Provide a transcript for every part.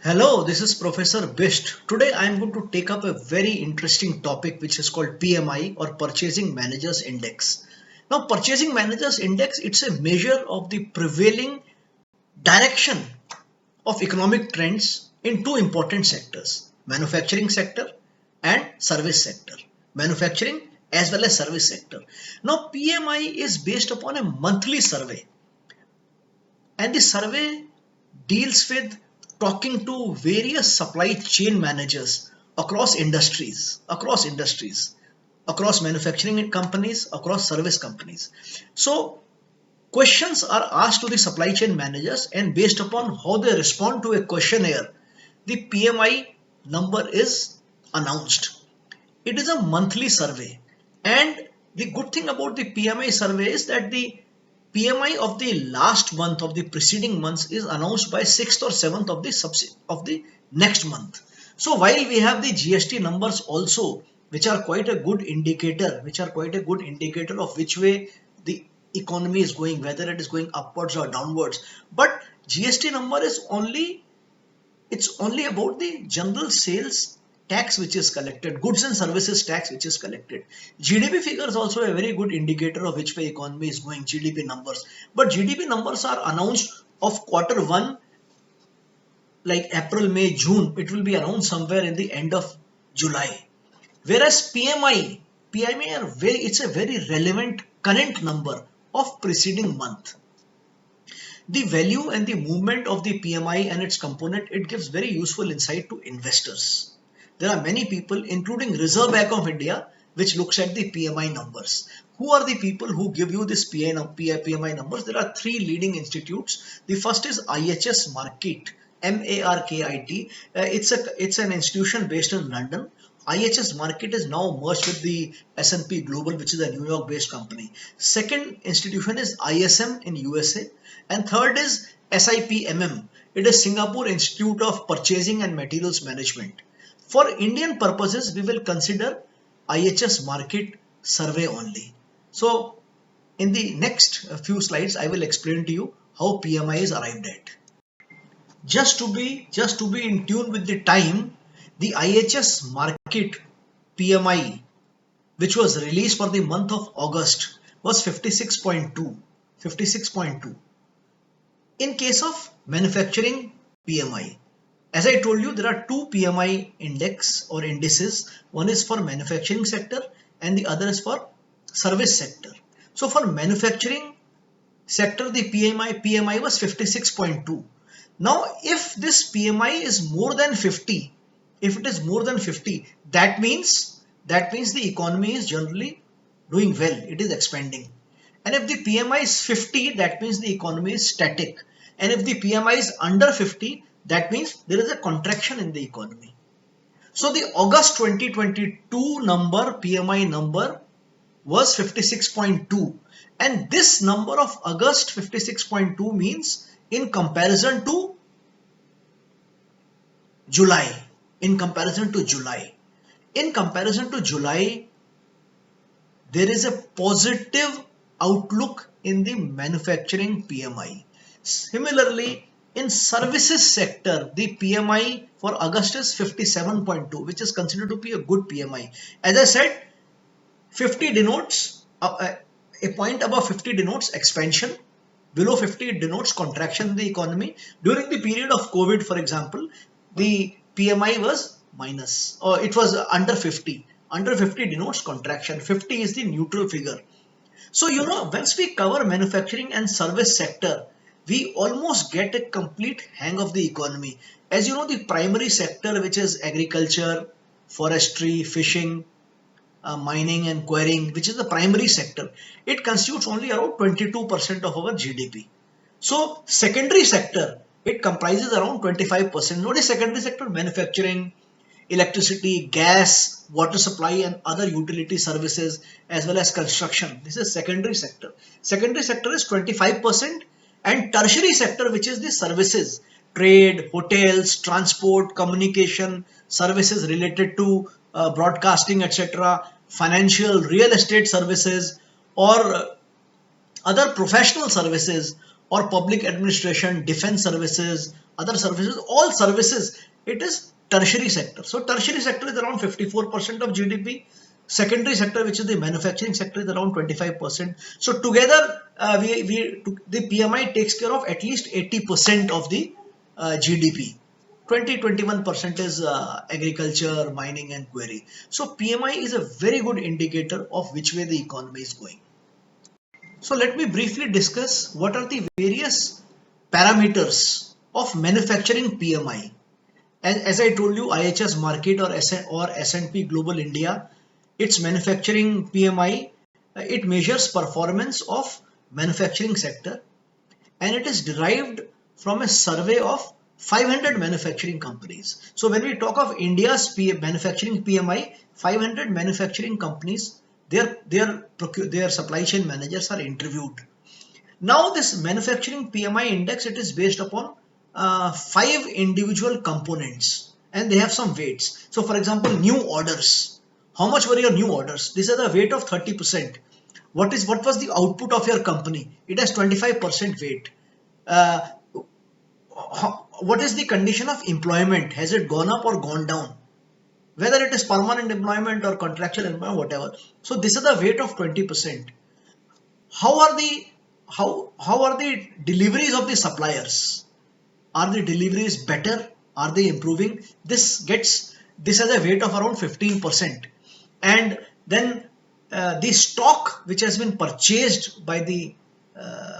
Hello, this is Professor Bist. Today I am going to take up a very interesting topic which is called PMI or Purchasing Managers Index. Now, Purchasing Managers Index, it's a measure of the prevailing direction of economic trends in two important sectors, manufacturing sector and service sector. Manufacturing as well as service sector. Now, PMI is based upon a monthly survey, and the survey deals with talking to various supply chain managers across manufacturing companies, across service companies. So questions are asked to the supply chain managers, and based upon how they respond to a questionnaire, the PMI number is announced. It is a monthly survey, and the good thing about the PMI survey is that the PMI of the last month of the preceding months is announced by 6th or 7th of the next month. So while we have the GST numbers also, which are quite a good indicator, of which way the economy is going, whether it is going upwards or downwards, but GST number is only, it's only about the general sales tax which is collected, goods and services tax which is collected. GDP figure is also a very good indicator of which way economy is going, GDP numbers. But GDP numbers are announced of quarter one, like April, May, June. It will be announced somewhere in the end of July. Whereas PMI are very, it's a very relevant current number of preceding month. The value and the movement of the PMI and its component, it gives very useful insight to investors. There are many people, including Reserve Bank of India, which looks at the PMI numbers. Who are the people who give you this PMI numbers? There are three leading institutes. The first is IHS Markit, MARKIT. It's an institution based in London. IHS Markit is now merged with the S&P Global, which is a New York based company. Second institution is ISM in USA, and third is SIPMM. It is Singapore Institute of Purchasing and Materials Management. For Indian purposes, we will consider IHS Markit survey only. So in the next few slides, I will explain to you how PMI is arrived at. Just to be in tune with the time, the IHS Markit PMI, which was released for the month of August, was 56.2. 56.2. In case of manufacturing PMI, as I told you, there are two PMI index or indices. One is for manufacturing sector and the other is for service sector. So for manufacturing sector, the PMI was 56.2. Now, if this PMI is more than 50, if it is more than 50, that means the economy is generally doing well. It is expanding. And if the PMI is 50, that means the economy is static. And if the PMI is under 50, that means there is a contraction in the economy. So the August 2022 number, PMI number, was 56.2, and this number of August 56.2 means in comparison to July, in comparison to July, there is a positive outlook in the manufacturing PMI. Similarly, in services sector, the PMI for August is 57.2, which is considered to be a good PMI. As I said, 50 denotes, a point above 50 denotes expansion, below 50 denotes contraction in the economy. During the period of COVID, for example, the PMI was minus, or it was under 50. Under 50 denotes contraction, 50 is the neutral figure. So, once we cover manufacturing and service sector, we almost get a complete hang of the economy. As you know, the primary sector, which is agriculture, forestry, fishing, mining and quarrying, which is the primary sector, it constitutes only around 22% of our GDP. So secondary sector, it comprises around 25%. What is secondary sector? Manufacturing, electricity, gas, water supply and other utility services, as well as construction. This is secondary sector. Secondary sector is 25%, and tertiary sector, which is the services, trade, hotels, transport, communication, services related to broadcasting, etc., financial, real estate services, or other professional services, or public administration, defense services, other services, all services, it is tertiary sector. So tertiary sector is around 54% of GDP. Secondary sector, which is the manufacturing sector, is around 25%. So together, the PMI takes care of at least 80% of the GDP. 20-21% is agriculture, mining, and quarry. So PMI is a very good indicator of which way the economy is going. So let me briefly discuss what are the various parameters of manufacturing PMI. As I told you, IHS Markit or S&P Global India, its manufacturing PMI, it measures performance of manufacturing sector, and it is derived from a survey of 500 manufacturing companies. So when we talk of India's manufacturing PMI, 500 manufacturing companies, their supply chain managers are interviewed. Now this manufacturing PMI index, it is based upon 5 individual components, and they have some weights. So for example, new orders. How much were your new orders? These are the weight of 30%. What was the output of your company? It has 25% weight. Uh, what is the condition of employment? Has it gone up or gone down? Whether it is permanent employment or contractual employment, whatever. So this is the weight of 20%. How are the how are the deliveries of the suppliers? Are the deliveries better? Are they improving? This has a weight of around 15%. And then the stock which has been purchased by the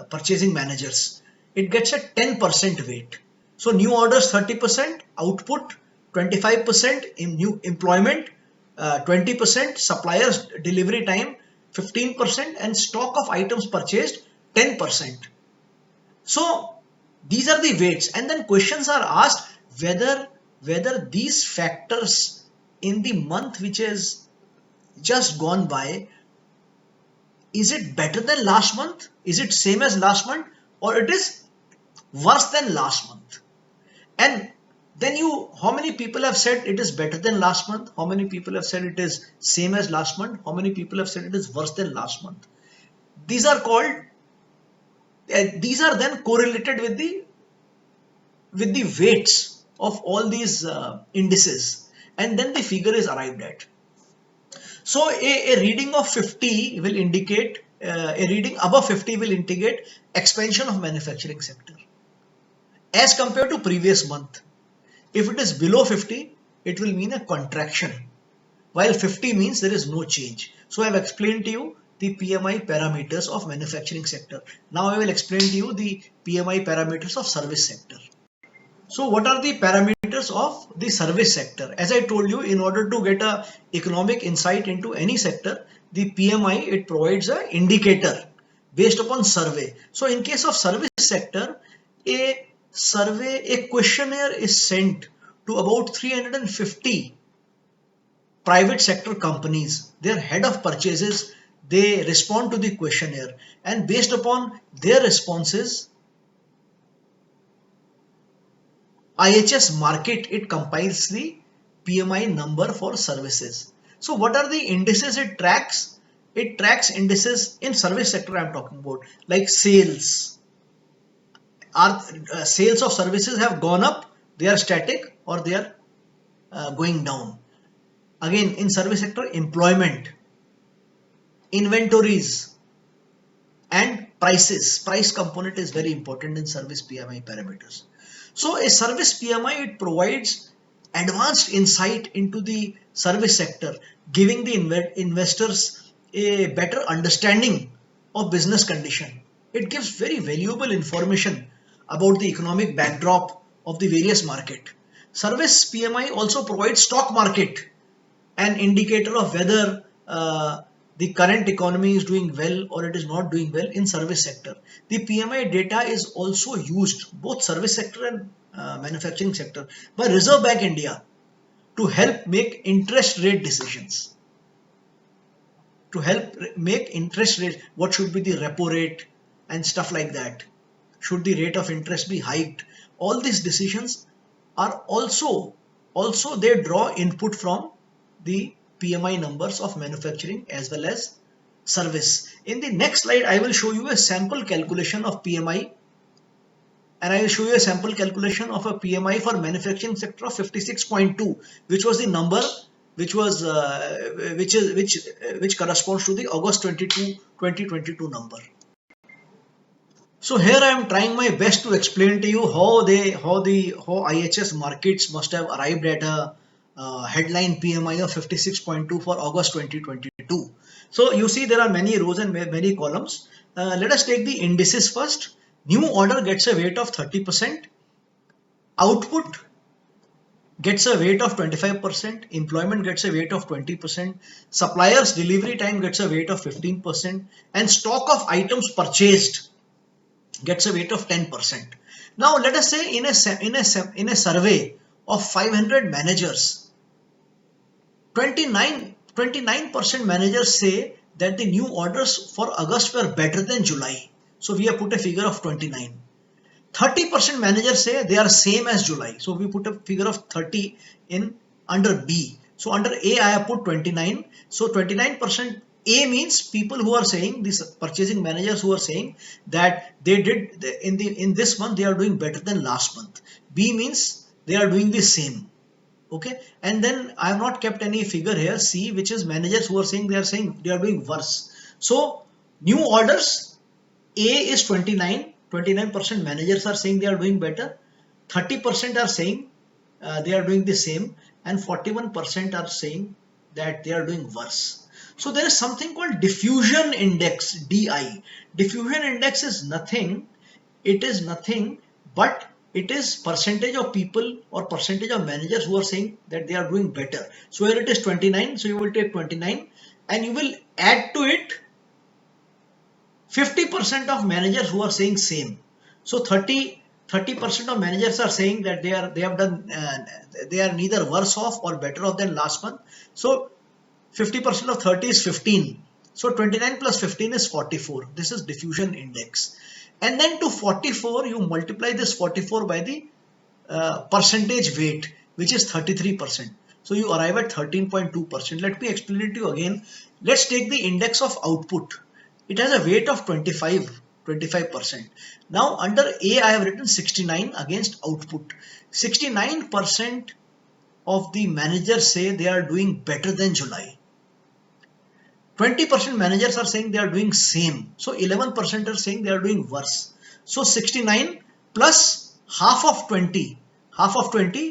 purchasing managers, it gets a 10% weight. So new orders 30%, output 25%, in new employment 20%, suppliers delivery time 15%, and stock of items purchased 10%. So these are the weights, and then questions are asked whether these factors in the month which has just gone by, is it better than last month? Is it same as last month, or it is worse than last month? And then how many people have said it is better than last month? How many people have said it is same as last month? How many people have said it is worse than last month? These are then correlated with the weights of all these indices, and then the figure is arrived at. So a reading of 50 will indicate, a reading above 50 will indicate expansion of manufacturing sector as compared to previous month. If it is below 50, it will mean a contraction, while 50 means there is no change. So I have explained to you the PMI parameters of manufacturing sector. Now I will explain to you the PMI parameters of service sector. So what are the parameters of the service sector? As I told you, in order to get a economic insight into any sector, the PMI, it provides an indicator based upon survey. So in case of service sector, a questionnaire is sent to about 350 private sector companies. Their head of purchases, they respond to the questionnaire, and based upon their responses, IHS Markit, it compiles the PMI number for services. So what are the indices it tracks? It tracks indices in service sector I am talking about, like sales. Are sales of services have gone up, they are static, or they are going down. Again, in service sector, employment, inventories, and prices. Price component is very important in service PMI parameters. So a service PMI, it provides advanced insight into the service sector, giving the investors a better understanding of business condition. It gives very valuable information about the economic backdrop of the various market. Service PMI also provides stock market, an indicator of whether the current economy is doing well or it is not doing well in service sector. The PMI data is also used, both service sector and manufacturing sector, by Reserve Bank India to help make interest rate decisions. To help make interest rate, what should be the repo rate and stuff like that. Should the rate of interest be hiked? All these decisions are also they draw input from the PMI numbers of manufacturing as well as service. In the next slide, I will show you a sample calculation of PMI, and I will show you a sample calculation of a PMI for manufacturing sector of 56.2, which was the number which was which corresponds to the August 2022 number. So here I am trying my best to explain to you how IHS markets must have arrived at a headline PMI of 56.2 for August 2022. So you see there are many rows and many columns. Let us take the indices first. New order gets a weight of 30%. Output gets a weight of 25%. Employment gets a weight of 20%. Suppliers delivery time gets a weight of 15%. And stock of items purchased gets a weight of 10%. Now let us say in a survey of 500 managers, 29% managers say that the new orders for August were better than July. So we have put a figure of 29. 30% managers say they are same as July. So we put a figure of 30 in under B. So under A I have put 29. So 29%. A means people who are saying, these purchasing managers who are saying that they did in this month they are doing better than last month. B means they are doing the same. Okay, and then I have not kept any figure here. C, which is managers who are saying they are doing worse. So new orders, A is 29. 29% managers are saying they are doing better. 30% are saying they are doing the same, and 41% are saying that they are doing worse. So there is something called diffusion index, DI. Diffusion index is nothing. It is nothing but it is percentage of people or percentage of managers who are saying that they are doing better. So here it is 29. So you will take 29 and you will add to it 50% of managers who are saying same. So 30% of managers are saying that they are neither worse off or better off than last month. So 50% of 30 is 15. So 29 plus 15 is 44. This is diffusion index. And then to 44, you multiply this 44 by the percentage weight, which is 33%. So you arrive at 13.2%. Let me explain it to you again. Let's take the index of output. It has a weight of 25%. Now under A, I have written 69 against output. 69% of the managers say they are doing better than July. 20% managers are saying they are doing same. So 11% are saying they are doing worse. So 69 plus half of 20,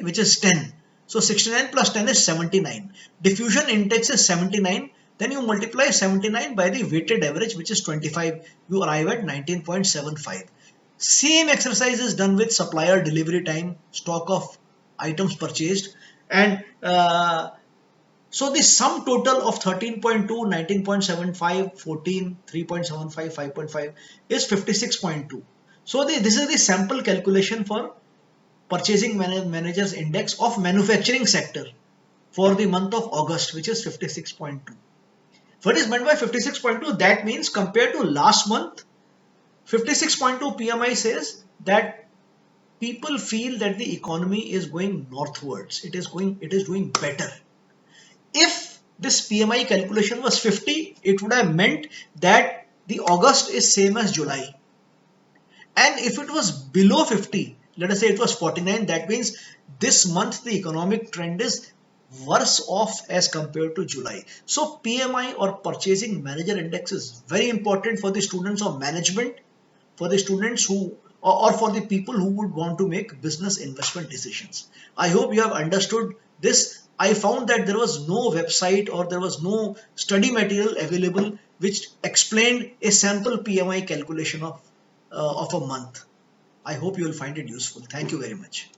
which is 10. So 69 plus 10 is 79. Diffusion index is 79. Then you multiply 79 by the weighted average, which is 25. You arrive at 19.75. Same exercise is done with supplier delivery time, stock of items purchased, and so the sum total of 13.2, 19.75, 14, 3.75, 5.5 is 56.2. So this is the sample calculation for purchasing managers index of manufacturing sector for the month of August, which is 56.2. What is meant by 56.2? That means compared to last month, 56.2 PMI says that people feel that the economy is going northwards. It is doing better. If this PMI calculation was 50, it would have meant that the August is same as July. And if it was below 50, let us say it was 49, that means this month the economic trend is worse off as compared to July. So PMI or purchasing manager index is very important for the students of management, for the students who or for the people who would want to make business investment decisions. I hope you have understood this. I found that there was no website or there was no study material available which explained a sample PMI calculation of a month. I hope you will find it useful. Thank you very much.